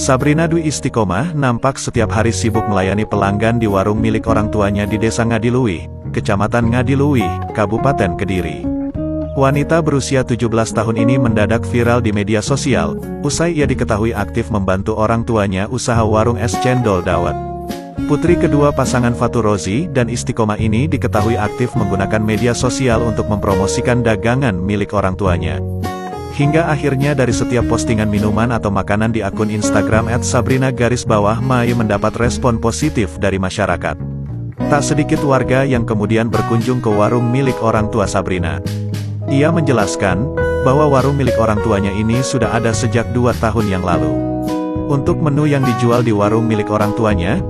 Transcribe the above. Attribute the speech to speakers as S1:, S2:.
S1: Sabrina Dwi Istiqomah nampak setiap hari sibuk melayani pelanggan di warung milik orang tuanya di Desa Ngadiluih, Kecamatan Ngadiluih, Kabupaten Kediri. Wanita berusia 17 tahun ini mendadak viral di media sosial, usai ia diketahui aktif membantu orang tuanya usaha warung es cendol dawet. Putri kedua pasangan Fatur Rozi dan Istiqomah ini diketahui aktif menggunakan media sosial untuk mempromosikan dagangan milik orang tuanya. Hingga akhirnya dari setiap postingan minuman atau makanan di akun Instagram @sabrina_mai mendapat respon positif dari masyarakat. Tak sedikit warga yang kemudian berkunjung ke warung milik orang tua Sabrina. Ia menjelaskan bahwa warung milik orang tuanya ini sudah ada sejak 2 tahun yang lalu. Untuk menu yang dijual di warung milik orang tuanya,